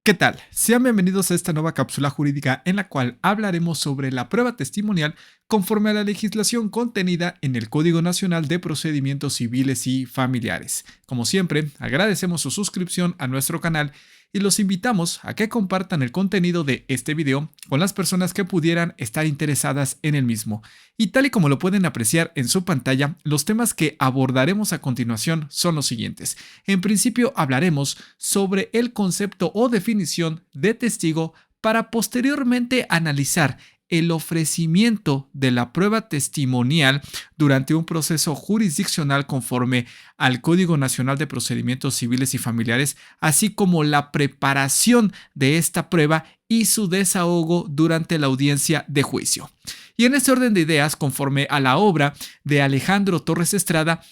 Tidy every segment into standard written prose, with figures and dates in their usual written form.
¿Qué tal? Sean bienvenidos a esta nueva cápsula jurídica en la cual hablaremos sobre la prueba testimonial conforme a la legislación contenida en el Código Nacional de Procedimientos Civiles y Familiares. Como siempre, agradecemos su suscripción a nuestro canal y los invitamos a que compartan el contenido de este video con las personas que pudieran estar interesadas en el mismo. Y tal y como lo pueden apreciar en su pantalla, los temas que abordaremos a continuación son los siguientes. En principio hablaremos sobre el concepto o definición de testigo para posteriormente analizar el ofrecimiento de la prueba testimonial durante un proceso jurisdiccional conforme al Código Nacional de Procedimientos Civiles y Familiares, así como la preparación de esta prueba y su desahogo durante la audiencia de juicio. Y en este orden de ideas, conforme a la obra de Alejandro Torres Estrada,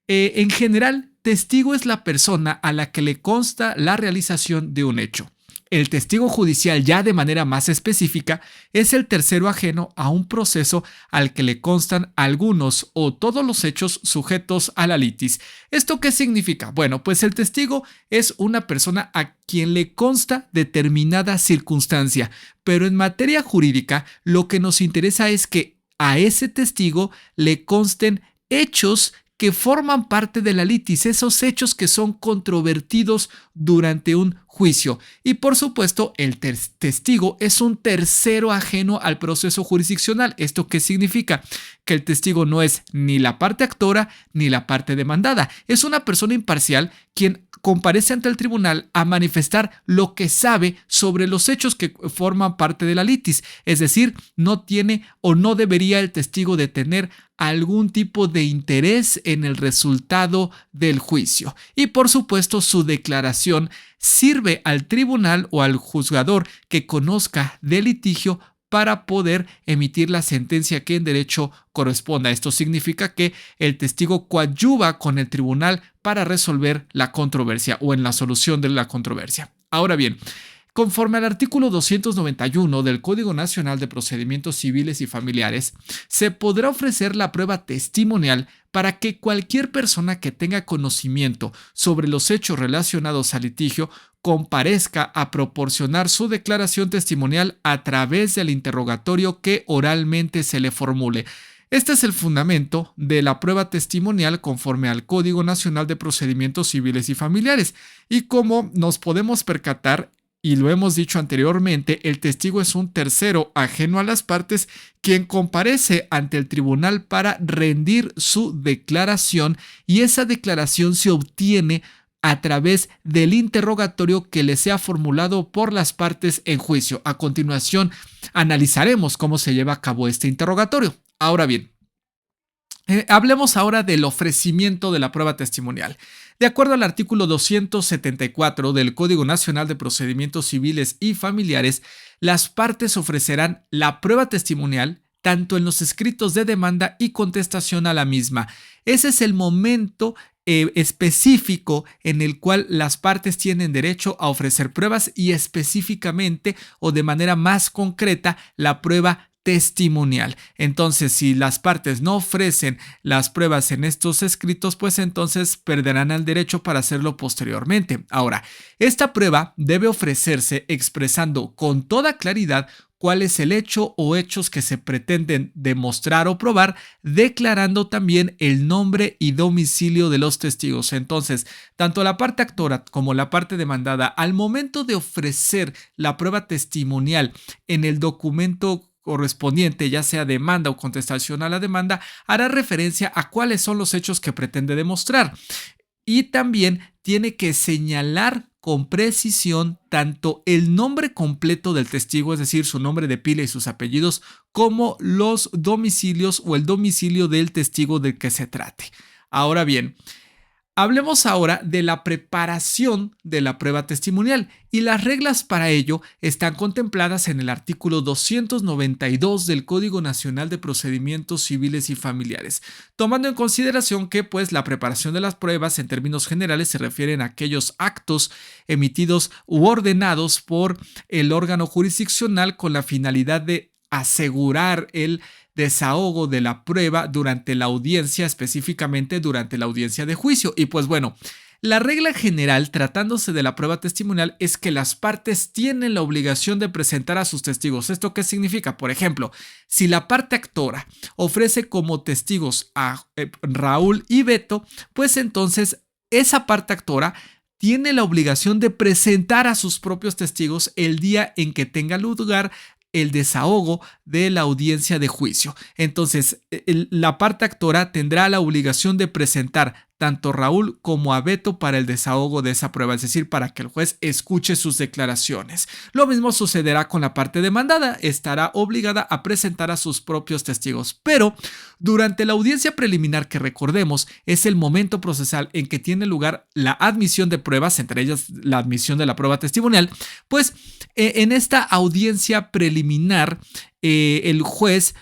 en general, testigo es la persona a la que le consta la realización de un hecho. El testigo judicial, ya de manera más específica, es el tercero ajeno a un proceso al que le constan algunos o todos los hechos sujetos a la litis. ¿Esto qué significa? Bueno, pues el testigo es una persona a quien le consta determinada circunstancia, pero en materia jurídica lo que nos interesa es que a ese testigo le consten hechos que forman parte de la litis, esos hechos que son controvertidos durante un juicio. Y por supuesto, el testigo es un tercero ajeno al proceso jurisdiccional. ¿Esto qué significa? Que el testigo no es ni la parte actora ni la parte demandada. Es una persona imparcial quien comparece ante el tribunal a manifestar lo que sabe sobre los hechos que forman parte de la litis. Es decir, no tiene o no debería el testigo de tener algún tipo de interés en el resultado del juicio. Y por supuesto, su declaración sirve al tribunal o al juzgador que conozca del litigio para poder emitir la sentencia que en derecho corresponda. Esto significa que el testigo coadyuva con el tribunal para resolver la controversia o en la solución de la controversia. Ahora bien, conforme al artículo 291 del Código Nacional de Procedimientos Civiles y Familiares, se podrá ofrecer la prueba testimonial para que cualquier persona que tenga conocimiento sobre los hechos relacionados al litigio comparezca a proporcionar su declaración testimonial a través del interrogatorio que oralmente se le formule. Este es el fundamento de la prueba testimonial conforme al Código Nacional de Procedimientos Civiles y Familiares. Y como nos podemos percatar, y lo hemos dicho anteriormente, el testigo es un tercero ajeno a las partes quien comparece ante el tribunal para rendir su declaración, y esa declaración se obtiene a través del interrogatorio que le sea formulado por las partes en juicio. A continuación, analizaremos cómo se lleva a cabo este interrogatorio. Ahora bien, hablemos ahora del ofrecimiento de la prueba testimonial. De acuerdo al artículo 274 del Código Nacional de Procedimientos Civiles y Familiares, las partes ofrecerán la prueba testimonial tanto en los escritos de demanda y contestación a la misma. Ese es el momento específico en el cual las partes tienen derecho a ofrecer pruebas y específicamente o de manera más concreta la prueba testimonial. Entonces, si las partes no ofrecen las pruebas en estos escritos, pues entonces perderán el derecho para hacerlo posteriormente. Ahora, esta prueba debe ofrecerse expresando con toda claridad cuál es el hecho o hechos que se pretenden demostrar o probar, declarando también el nombre y domicilio de los testigos. Entonces, tanto la parte actora como la parte demandada, al momento de ofrecer la prueba testimonial en el documento correspondiente, ya sea demanda o contestación a la demanda, hará referencia a cuáles son los hechos que pretende demostrar. Y también tiene que señalar con precisión tanto el nombre completo del testigo, es decir, su nombre de pila y sus apellidos, como los domicilios o el domicilio del testigo del que se trate. Ahora bien, hablemos ahora de la preparación de la prueba testimonial, y las reglas para ello están contempladas en el artículo 292 del Código Nacional de Procedimientos Civiles y Familiares, tomando en consideración que la preparación de las pruebas en términos generales se refieren a aquellos actos emitidos u ordenados por el órgano jurisdiccional con la finalidad de asegurar el desahogo de la prueba durante la audiencia, específicamente durante la audiencia de juicio. Y La regla general, tratándose de la prueba testimonial, es que las partes tienen la obligación de presentar a sus testigos. ¿Esto qué significa? Por ejemplo, si la parte actora ofrece como testigos a Raúl y Beto, pues entonces esa parte actora tiene la obligación de presentar a sus propios testigos el día en que tenga lugar el desahogo de la audiencia de juicio. Entonces, la parte actora tendrá la obligación de presentar tanto a Raúl como a Beto para el desahogo de esa prueba, es decir, para que el juez escuche sus declaraciones. Lo mismo sucederá con la parte demandada, estará obligada a presentar a sus propios testigos, pero durante la audiencia preliminar, que recordemos es el momento procesal en que tiene lugar la admisión de pruebas, entre ellas la admisión de la prueba testimonial, pues en esta audiencia preliminar el juez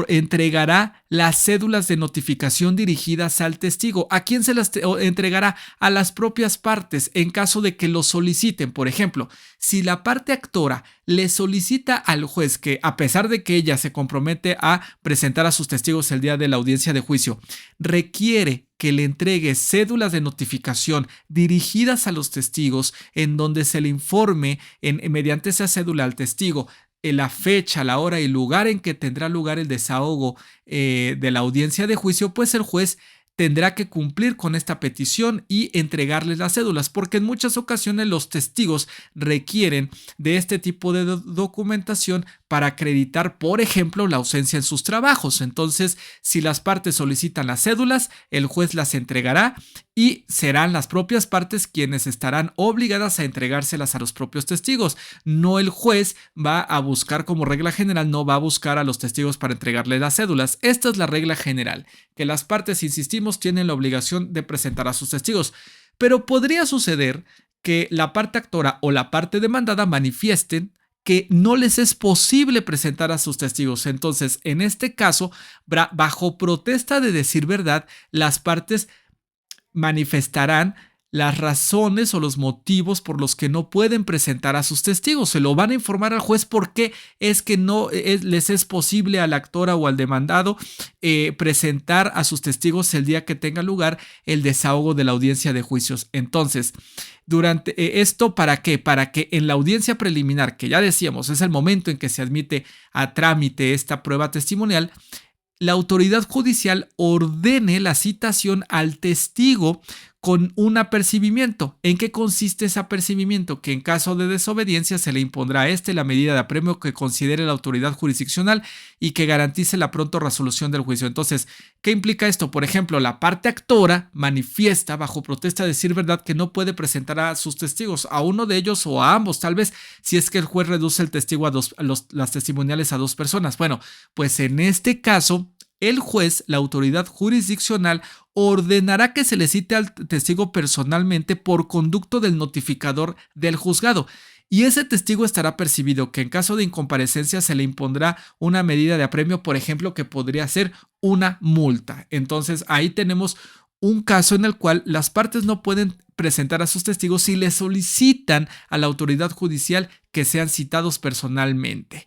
entregará las cédulas de notificación dirigidas al testigo. ¿A quién se las entregará? A las propias partes en caso de que lo soliciten. Por ejemplo, si la parte actora le solicita al juez que, a pesar de que ella se compromete a presentar a sus testigos el día de la audiencia de juicio, requiere que le entregue cédulas de notificación dirigidas a los testigos en donde se le informe mediante esa cédula al testigo la fecha, la hora y lugar en que tendrá lugar el desahogo de la audiencia de juicio, pues el juez tendrá que cumplir con esta petición y entregarles las cédulas, porque en muchas ocasiones los testigos requieren de este tipo de documentación para acreditar, por ejemplo, la ausencia en sus trabajos. Entonces, si las partes solicitan las cédulas, el juez las entregará y serán las propias partes quienes estarán obligadas a entregárselas a los propios testigos. No el juez va a buscar, como regla general, no va a buscar a los testigos para entregarles las cédulas. Esta es la regla general, que las partes, insistimos, tienen la obligación de presentar a sus testigos. Pero podría suceder que la parte actora o la parte demandada manifiesten que no les es posible presentar a sus testigos. Entonces, en este caso, bajo protesta de decir verdad, las partes manifestarán las razones o los motivos por los que no pueden presentar a sus testigos. Se lo van a informar al juez por qué es que no les es posible a la actora o al demandado presentar a sus testigos el día que tenga lugar el desahogo de la audiencia de juicios. Entonces, durante esto, ¿para qué? Para que en la audiencia preliminar, que ya decíamos es el momento en que se admite a trámite esta prueba testimonial, la autoridad judicial ordene la citación al testigo con un apercibimiento. ¿En qué consiste ese apercibimiento? Que en caso de desobediencia se le impondrá a la medida de apremio que considere la autoridad jurisdiccional y que garantice la pronta resolución del juicio. Entonces, ¿qué implica esto? Por ejemplo, la parte actora manifiesta bajo protesta de decir verdad que no puede presentar a sus testigos, a uno de ellos o a ambos, tal vez si es que el juez reduce el testigo a las testimoniales a 2 personas. Bueno, pues en este caso, el juez, la autoridad jurisdiccional, ordenará que se le cite al testigo personalmente por conducto del notificador del juzgado. Y ese testigo estará percibido que en caso de incomparecencia se le impondrá una medida de apremio, por ejemplo, que podría ser una multa. Entonces ahí tenemos un caso en el cual las partes no pueden presentar a sus testigos si le solicitan a la autoridad judicial que sean citados personalmente.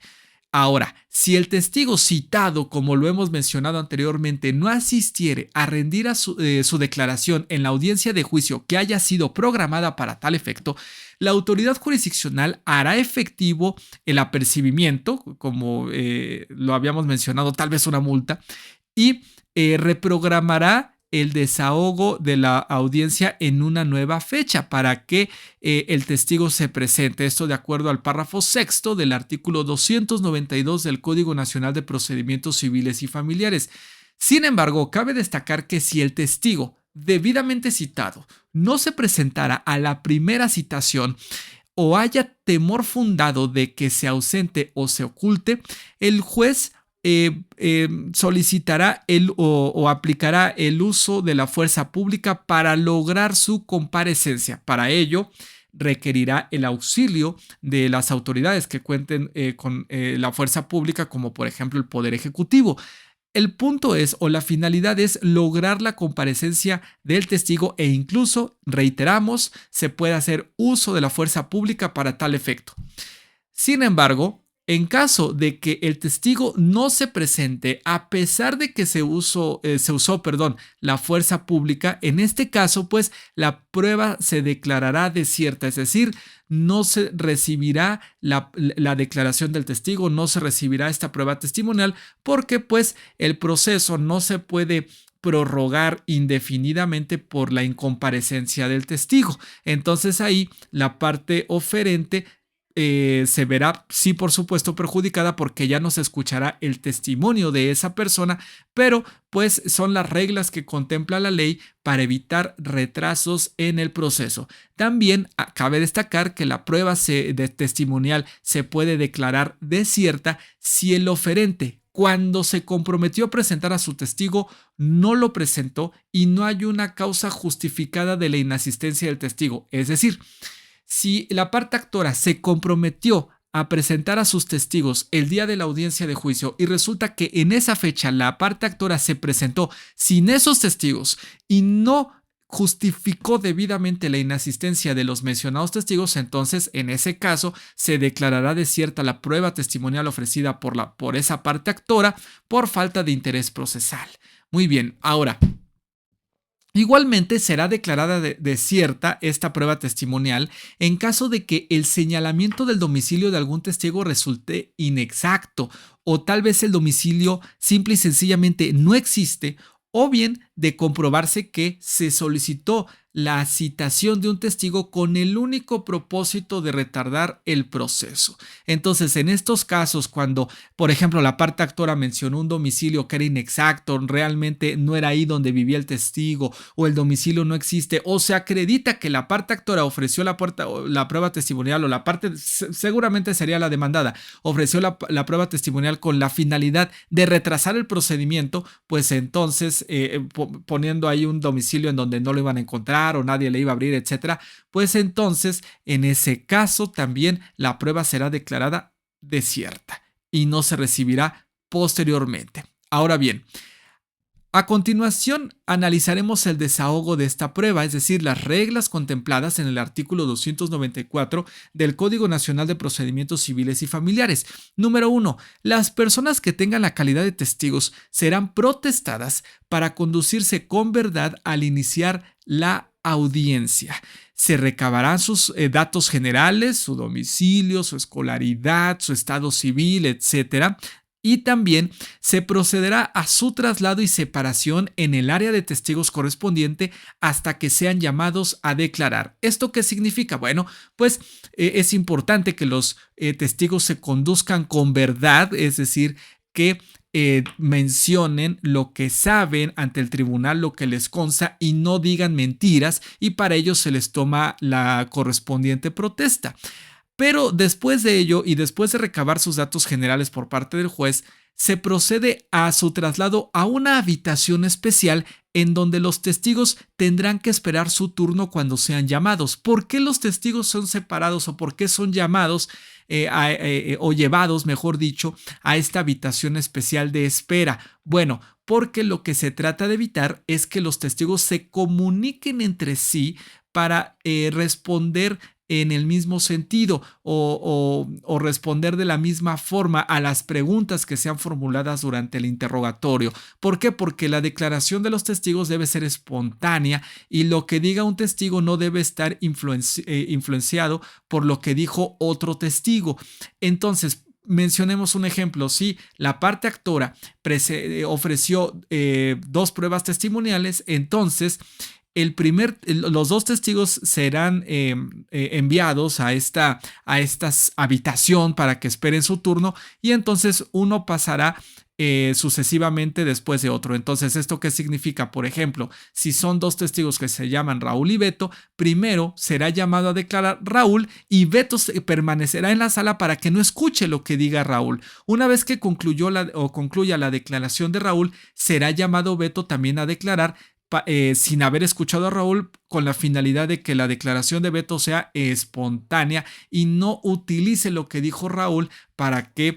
Ahora, si el testigo citado, como lo hemos mencionado anteriormente, no asistiere a rendir su declaración en la audiencia de juicio que haya sido programada para tal efecto, la autoridad jurisdiccional hará efectivo el apercibimiento, como lo habíamos mencionado, tal vez una multa, y reprogramará el desahogo de la audiencia en una nueva fecha para que el testigo se presente. Esto de acuerdo al párrafo 6º del artículo 292 del Código Nacional de Procedimientos Civiles y Familiares. Sin embargo, cabe destacar que si el testigo debidamente citado no se presentara a la primera citación o haya temor fundado de que se ausente o se oculte, el juez solicitará o aplicará el uso de la fuerza pública para lograr su comparecencia. Para ello, requerirá el auxilio de las autoridades que cuenten con la fuerza pública, como por ejemplo el Poder Ejecutivo. El punto es, o la finalidad es, lograr la comparecencia del testigo e incluso, reiteramos, se puede hacer uso de la fuerza pública para tal efecto. Sin embargo, En caso de que el testigo no se presente, a pesar de que se usó la fuerza pública, en este caso, pues la prueba se declarará desierta, es decir, no se recibirá la declaración del testigo, no se recibirá esta prueba testimonial, porque pues el proceso no se puede prorrogar indefinidamente por la incomparecencia del testigo. Entonces ahí la parte oferente se verá, sí, por supuesto, perjudicada porque ya no se escuchará el testimonio de esa persona, pero pues son las reglas que contempla la ley para evitar retrasos en el proceso. También cabe destacar que la prueba testimonial se puede declarar desierta si el oferente, cuando se comprometió a presentar a su testigo, no lo presentó y no hay una causa justificada de la inasistencia del testigo. Es decir, si la parte actora se comprometió a presentar a sus testigos el día de la audiencia de juicio y resulta que en esa fecha la parte actora se presentó sin esos testigos y no justificó debidamente la inasistencia de los mencionados testigos, entonces en ese caso se declarará desierta la prueba testimonial ofrecida por esa parte actora por falta de interés procesal. Muy bien, ahora, igualmente será declarada desierta esta prueba testimonial en caso de que el señalamiento del domicilio de algún testigo resulte inexacto o tal vez el domicilio simple y sencillamente no existe o bien de comprobarse que se solicitó la citación de un testigo con el único propósito de retardar el proceso. Entonces, en estos casos, cuando, por ejemplo, la parte actora mencionó un domicilio que era inexacto, realmente no era ahí donde vivía el testigo, o el domicilio no existe, o se acredita que la parte actora ofreció la prueba testimonial, o la parte, seguramente sería la demandada, ofreció la prueba testimonial con la finalidad de retrasar el procedimiento, pues entonces, poniendo ahí un domicilio en donde no lo iban a encontrar o nadie le iba a abrir, etcétera, pues entonces en ese caso también la prueba será declarada desierta y no se recibirá posteriormente. Ahora bien, a continuación, analizaremos el desahogo de esta prueba, es decir, las reglas contempladas en el artículo 294 del Código Nacional de Procedimientos Civiles y Familiares. Número 1. Las personas que tengan la calidad de testigos serán protestadas para conducirse con verdad al iniciar la audiencia. Se recabarán sus datos generales, su domicilio, su escolaridad, su estado civil, etcétera. Y también se procederá a su traslado y separación en el área de testigos correspondiente hasta que sean llamados a declarar. ¿Esto qué significa? Bueno, pues es importante que los testigos se conduzcan con verdad, es decir, que mencionen lo que saben ante el tribunal, lo que les consta y no digan mentiras, y para ello se les toma la correspondiente protesta. Pero después de ello y después de recabar sus datos generales por parte del juez, se procede a su traslado a una habitación especial en donde los testigos tendrán que esperar su turno cuando sean llamados. ¿Por qué los testigos son separados o por qué son llamados o llevados, mejor dicho, a esta habitación especial de espera? Bueno, porque lo que se trata de evitar es que los testigos se comuniquen entre sí para responder en el mismo sentido o responder de la misma forma a las preguntas que sean formuladas durante el interrogatorio. ¿Por qué? Porque la declaración de los testigos debe ser espontánea y lo que diga un testigo no debe estar influenciado por lo que dijo otro testigo. Entonces, mencionemos un ejemplo. Si la parte actora ofreció dos pruebas testimoniales, entonces los dos testigos serán enviados a esta habitación para que esperen su turno y entonces uno pasará sucesivamente después de otro. Entonces, ¿esto qué significa? Por ejemplo, si son dos testigos que se llaman Raúl y Beto, primero será llamado a declarar Raúl y Beto permanecerá en la sala para que no escuche lo que diga Raúl. Una vez que concluya la declaración de Raúl, será llamado Beto también a declarar sin haber escuchado a Raúl, con la finalidad de que la declaración de Beto sea espontánea y no utilice lo que dijo Raúl para que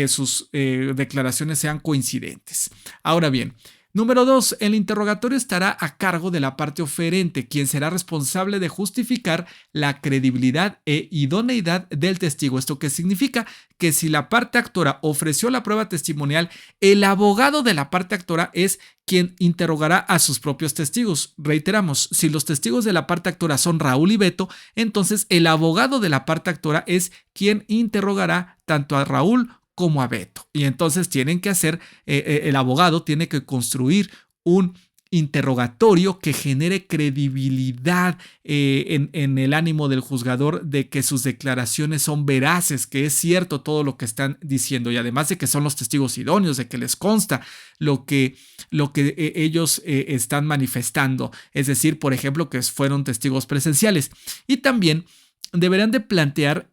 sus declaraciones sean coincidentes. Ahora bien, Número 2. El interrogatorio estará a cargo de la parte oferente, quien será responsable de justificar la credibilidad e idoneidad del testigo. ¿Esto qué significa? Que si la parte actora ofreció la prueba testimonial, el abogado de la parte actora es quien interrogará a sus propios testigos. Reiteramos, si los testigos de la parte actora son Raúl y Beto, entonces el abogado de la parte actora es quien interrogará tanto a Raúl como a Beto. Y entonces tienen que hacer, el abogado tiene que construir un interrogatorio que genere credibilidad en el ánimo del juzgador de que sus declaraciones son veraces, que es cierto todo lo que están diciendo y además de que son los testigos idóneos, de que les consta lo que ellos están manifestando, es decir, por ejemplo, que fueron testigos presenciales. Y también deberán de plantear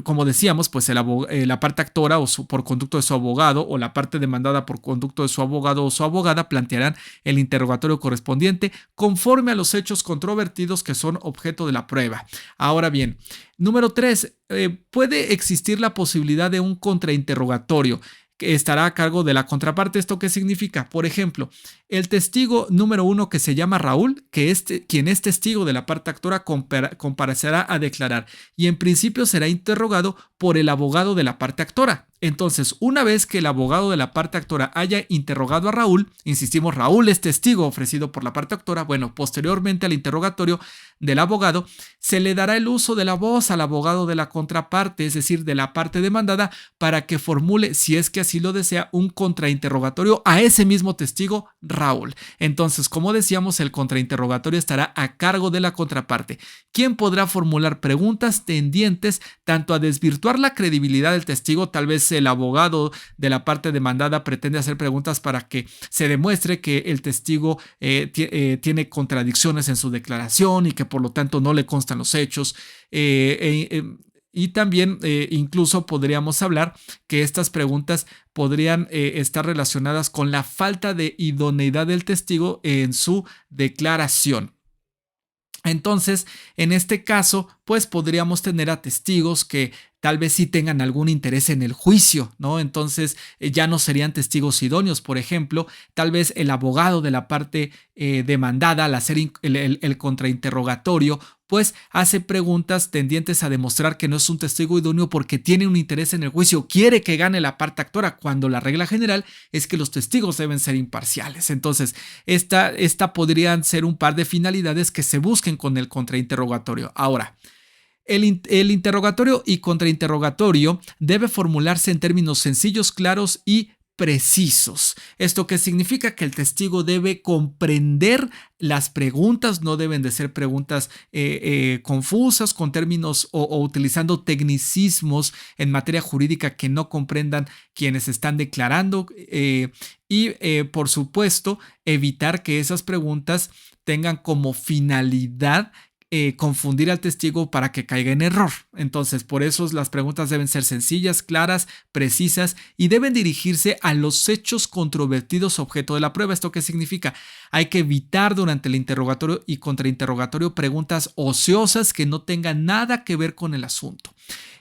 como decíamos, pues la parte actora por conducto de su abogado o la parte demandada por conducto de su abogado o su abogada plantearán el interrogatorio correspondiente conforme a los hechos controvertidos que son objeto de la prueba. Ahora bien, número 3, puede existir la posibilidad de un contrainterrogatorio que estará a cargo de la contraparte. ¿Esto qué significa? Por ejemplo, el testigo número 1, que se llama Raúl, quien es testigo de la parte actora, comparecerá a declarar y en principio será interrogado por el abogado de la parte actora. Entonces, una vez que el abogado de la parte actora haya interrogado a Raúl, insistimos, Raúl es testigo ofrecido por la parte actora, bueno, posteriormente al interrogatorio del abogado, se le dará el uso de la voz al abogado de la contraparte, es decir, de la parte demandada, para que formule, si es que así lo desea, un contrainterrogatorio a ese mismo testigo, Raúl. Entonces, como decíamos, el contrainterrogatorio estará a cargo de la contraparte, quien podrá formular preguntas tendientes tanto a desvirtuar la credibilidad del testigo, tal vez el abogado de la parte demandada pretende hacer preguntas para que se demuestre que el testigo tiene contradicciones en su declaración y que por lo tanto no le constan los hechos. Y también incluso podríamos hablar que estas preguntas podrían estar relacionadas con la falta de idoneidad del testigo en su declaración. Entonces, en este caso, pues podríamos tener a testigos que tal vez sí tengan algún interés en el juicio, ¿no? Entonces, ya no serían testigos idóneos. Por ejemplo, tal vez el abogado de la parte demandada, al hacer el contrainterrogatorio, pues hace preguntas tendientes a demostrar que no es un testigo idóneo porque tiene un interés en el juicio, quiere que gane la parte actora, cuando la regla general es que los testigos deben ser imparciales. Entonces, esta podrían ser un par de finalidades que se busquen con el contrainterrogatorio. Ahora, el interrogatorio y contrainterrogatorio debe formularse en términos sencillos, claros y precisos. ¿Esto qué significa? Que el testigo debe comprender las preguntas, no deben de ser preguntas confusas con términos o utilizando tecnicismos en materia jurídica que no comprendan quienes están declarando por supuesto, evitar que esas preguntas tengan como finalidad confundir al testigo para que caiga en error. Entonces, por eso las preguntas deben ser sencillas, claras, precisas y deben dirigirse a los hechos controvertidos objeto de la prueba. ¿Esto qué significa? Hay que evitar durante el interrogatorio y contrainterrogatorio preguntas ociosas que no tengan nada que ver con el asunto.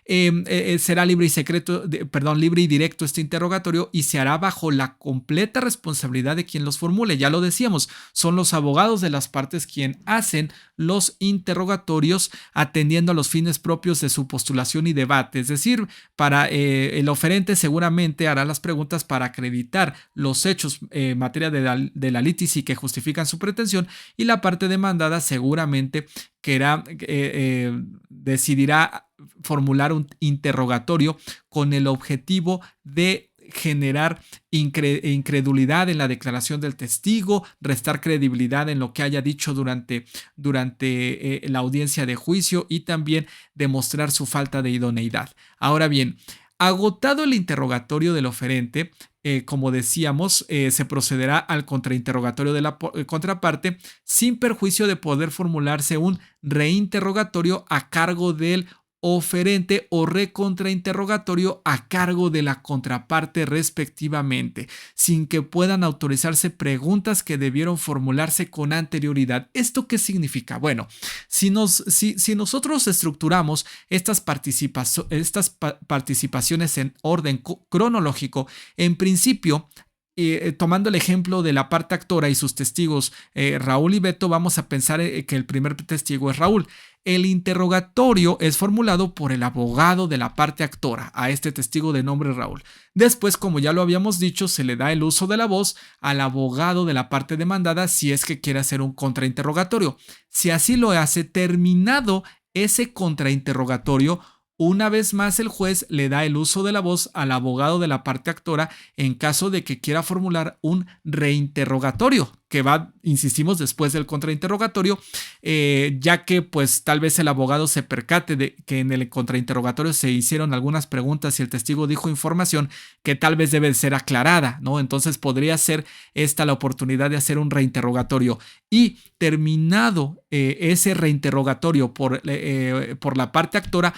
Será libre y directo este interrogatorio y se hará bajo la completa responsabilidad de quien los formule. Ya lo decíamos, son los abogados de las partes quien hacen los interrogatorios atendiendo a los fines propios de su postulación y debate. Es decir, para el oferente seguramente hará las preguntas para acreditar los hechos en materia de la litis y que justifican su pretensión, y la parte demandada seguramente decidirá formular un interrogatorio con el objetivo de generar incredulidad en la declaración del testigo, restar credibilidad en lo que haya dicho durante la audiencia de juicio y también demostrar su falta de idoneidad. Ahora bien, agotado el interrogatorio del oferente, como decíamos, se procederá al contrainterrogatorio de la contraparte sin perjuicio de poder formularse un reinterrogatorio a cargo del oferente o recontrainterrogatorio a cargo de la contraparte respectivamente, sin que puedan autorizarse preguntas que debieron formularse con anterioridad. ¿Esto qué significa? Bueno, si nosotros estructuramos estas participaciones en orden cronológico, en principio tomando el ejemplo de la parte actora y sus testigos Raúl y Beto, vamos a pensar que el primer testigo es Raúl. El interrogatorio es formulado por el abogado de la parte actora a este testigo de nombre Raúl. Después, como ya lo habíamos dicho, se le da el uso de la voz al abogado de la parte demandada si es que quiere hacer un contrainterrogatorio. Si así lo hace, terminado ese contrainterrogatorio, una vez más el juez le da el uso de la voz al abogado de la parte actora en caso de que quiera formular un reinterrogatorio, que va, insistimos, después del contrainterrogatorio, ya que pues tal vez el abogado se percate de que en el contrainterrogatorio se hicieron algunas preguntas y el testigo dijo información que tal vez debe ser aclarada, ¿no? Entonces podría ser esta la oportunidad de hacer un reinterrogatorio. Y terminado ese reinterrogatorio por la parte actora,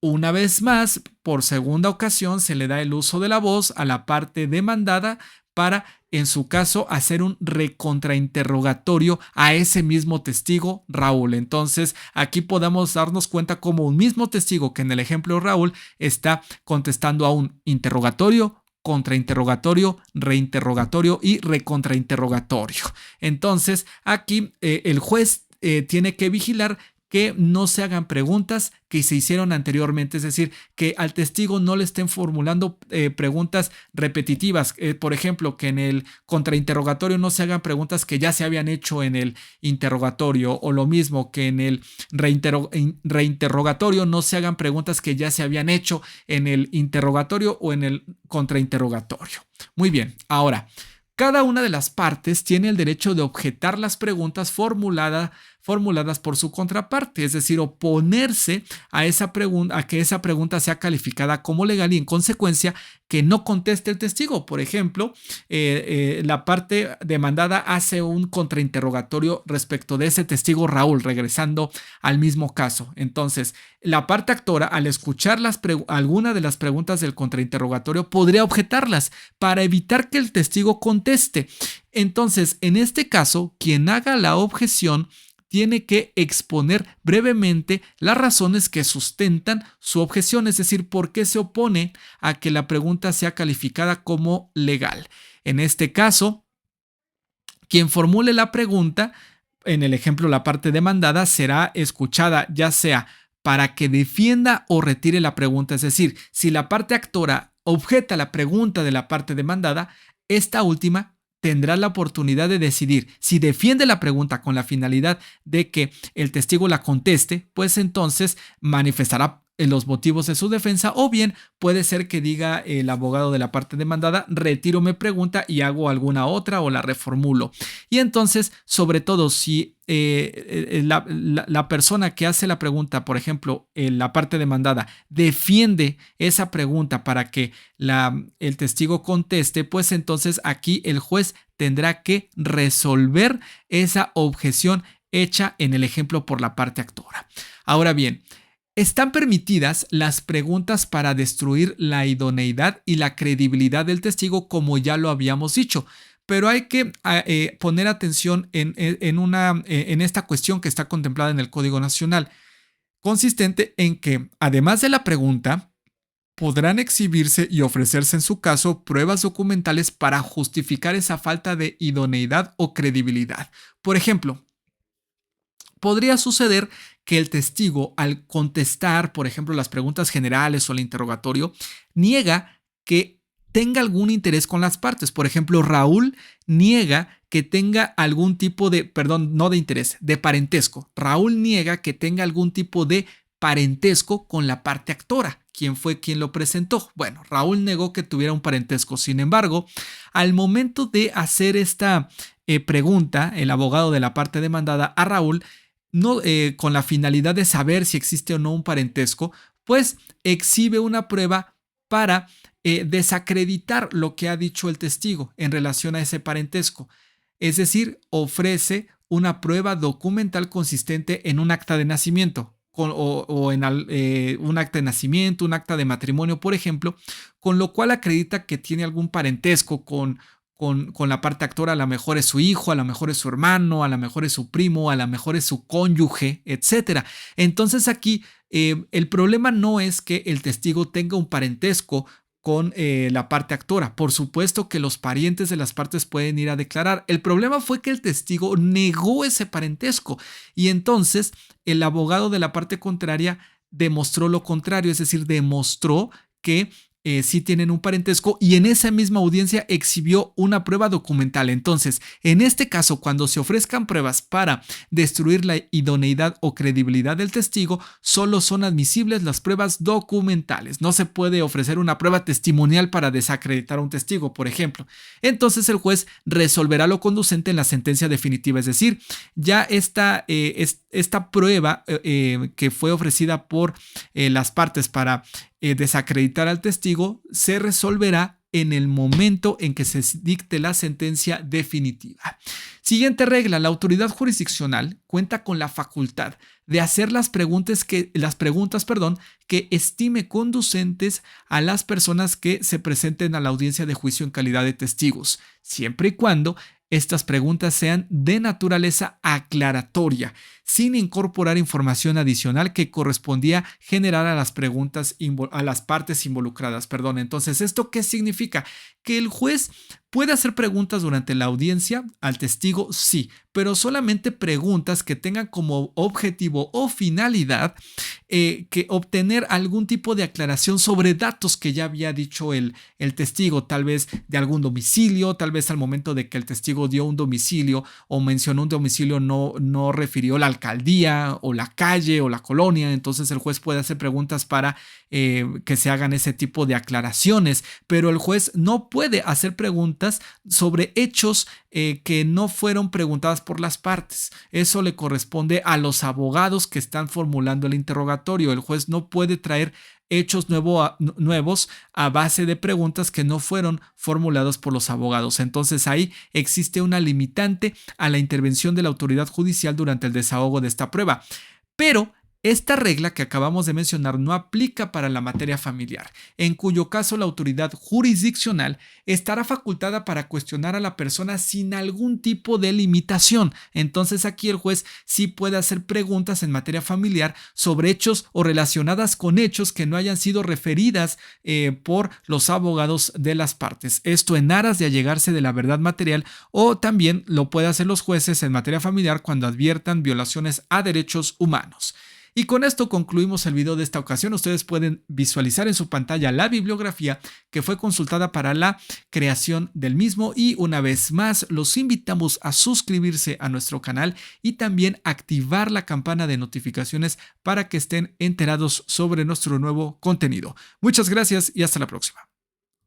una vez más, por segunda ocasión, se le da el uso de la voz a la parte demandada para, en su caso, hacer un recontrainterrogatorio a ese mismo testigo, Raúl. Entonces, aquí podemos darnos cuenta cómo un mismo testigo que en el ejemplo Raúl está contestando a un interrogatorio, contrainterrogatorio, reinterrogatorio y recontrainterrogatorio. Entonces, aquí el juez tiene que vigilar que no se hagan preguntas que se hicieron anteriormente, es decir, que al testigo no le estén formulando preguntas repetitivas, por ejemplo, que en el contrainterrogatorio no se hagan preguntas que ya se habían hecho en el interrogatorio, o lo mismo que en el reinterrogatorio no se hagan preguntas que ya se habían hecho en el interrogatorio o en el contrainterrogatorio. Muy bien, ahora, cada una de las partes tiene el derecho de objetar las preguntas formuladas por su contraparte, es decir, oponerse a que esa pregunta sea calificada como legal y en consecuencia que no conteste el testigo. Por ejemplo, la parte demandada hace un contrainterrogatorio respecto de ese testigo Raúl, regresando al mismo caso. Entonces, la parte actora, al escuchar alguna de las preguntas del contrainterrogatorio, podría objetarlas para evitar que el testigo conteste. Entonces, en este caso, quien haga la objeción tiene que exponer brevemente las razones que sustentan su objeción, es decir, por qué se opone a que la pregunta sea calificada como legal. En este caso, quien formule la pregunta, en el ejemplo la parte demandada, será escuchada ya sea para que defienda o retire la pregunta, es decir, si la parte actora objeta la pregunta de la parte demandada, esta última tendrá la oportunidad de decidir si defiende la pregunta con la finalidad de que el testigo la conteste, pues entonces manifestará los motivos de su defensa, o bien puede ser que diga el abogado de la parte demandada: retiro mi pregunta y hago alguna otra o la reformulo. Y entonces, sobre todo, si la persona que hace la pregunta, por ejemplo, la parte demandada, defiende esa pregunta para que el testigo conteste, pues entonces aquí el juez tendrá que resolver esa objeción hecha en el ejemplo por la parte actora. Ahora bien, están permitidas las preguntas para destruir la idoneidad y la credibilidad del testigo, como ya lo habíamos dicho, pero hay que poner atención en esta cuestión que está contemplada en el Código Nacional, consistente en que, además de la pregunta, podrán exhibirse y ofrecerse en su caso pruebas documentales para justificar esa falta de idoneidad o credibilidad. Por ejemplo, podría suceder que el testigo, al contestar, por ejemplo, las preguntas generales o el interrogatorio, niega que tenga algún interés con las partes. Por ejemplo, Raúl niega que tenga algún tipo de, perdón, no de interés, de parentesco. Raúl niega que tenga algún tipo de parentesco con la parte actora. ¿Quién fue quien lo presentó? Bueno, Raúl negó que tuviera un parentesco. Sin embargo, al momento de hacer esta pregunta, el abogado de la parte demandada a Raúl, no, con la finalidad de saber si existe o no un parentesco, pues exhibe una prueba para desacreditar lo que ha dicho el testigo en relación a ese parentesco. Es decir, ofrece una prueba documental consistente en un acta de nacimiento o en un acta de nacimiento, un acta de matrimonio, por ejemplo, con lo cual acredita que tiene algún parentesco con la parte actora. A lo mejor es su hijo, a lo mejor es su hermano, a lo mejor es su primo, a lo mejor es su cónyuge, etc. Entonces aquí el problema no es que el testigo tenga un parentesco con la parte actora. Por supuesto que los parientes de las partes pueden ir a declarar. El problema fue que el testigo negó ese parentesco y entonces el abogado de la parte contraria demostró lo contrario, es decir, demostró que sí tienen un parentesco y en esa misma audiencia exhibió una prueba documental. Entonces, en este caso, cuando se ofrezcan pruebas para destruir la idoneidad o credibilidad del testigo, solo son admisibles las pruebas documentales. No se puede ofrecer una prueba testimonial para desacreditar a un testigo, por ejemplo. Entonces, el juez resolverá lo conducente en la sentencia definitiva, es decir, ya esta prueba que fue ofrecida por las partes para desacreditar al testigo se resolverá en el momento en que se dicte la sentencia definitiva. Siguiente regla: la autoridad jurisdiccional cuenta con la facultad de hacer las preguntas que estime conducentes a las personas que se presenten a la audiencia de juicio en calidad de testigos, siempre y cuando estas preguntas sean de naturaleza aclaratoria, sin incorporar información adicional que correspondía generar a las partes involucradas. Entonces, ¿esto qué significa? Que el juez puede hacer preguntas durante la audiencia al testigo, sí, pero solamente preguntas que tengan como objetivo o finalidad que obtener algún tipo de aclaración sobre datos que ya había dicho el testigo, tal vez de algún domicilio, tal vez al momento de que el testigo dio un domicilio o mencionó un domicilio no refirió la alcaldía o la calle o la colonia. Entonces el juez puede hacer preguntas para que se hagan ese tipo de aclaraciones, pero el juez no puede hacer preguntas sobre hechos que no fueron preguntadas por las partes. Eso le corresponde a los abogados que están formulando el interrogatorio. El juez no puede traer hechos nuevos a base de preguntas que no fueron formuladas por los abogados. Entonces ahí existe una limitante a la intervención de la autoridad judicial durante el desahogo de esta prueba. Pero esta regla que acabamos de mencionar no aplica para la materia familiar, en cuyo caso la autoridad jurisdiccional estará facultada para cuestionar a la persona sin algún tipo de limitación. Entonces aquí el juez sí puede hacer preguntas en materia familiar sobre hechos o relacionadas con hechos que no hayan sido referidas por los abogados de las partes. Esto en aras de allegarse de la verdad material, o también lo pueden hacer los jueces en materia familiar cuando adviertan violaciones a derechos humanos. Y con esto concluimos el video de esta ocasión. Ustedes pueden visualizar en su pantalla la bibliografía que fue consultada para la creación del mismo, y una vez más los invitamos a suscribirse a nuestro canal y también activar la campana de notificaciones para que estén enterados sobre nuestro nuevo contenido. Muchas gracias y hasta la próxima.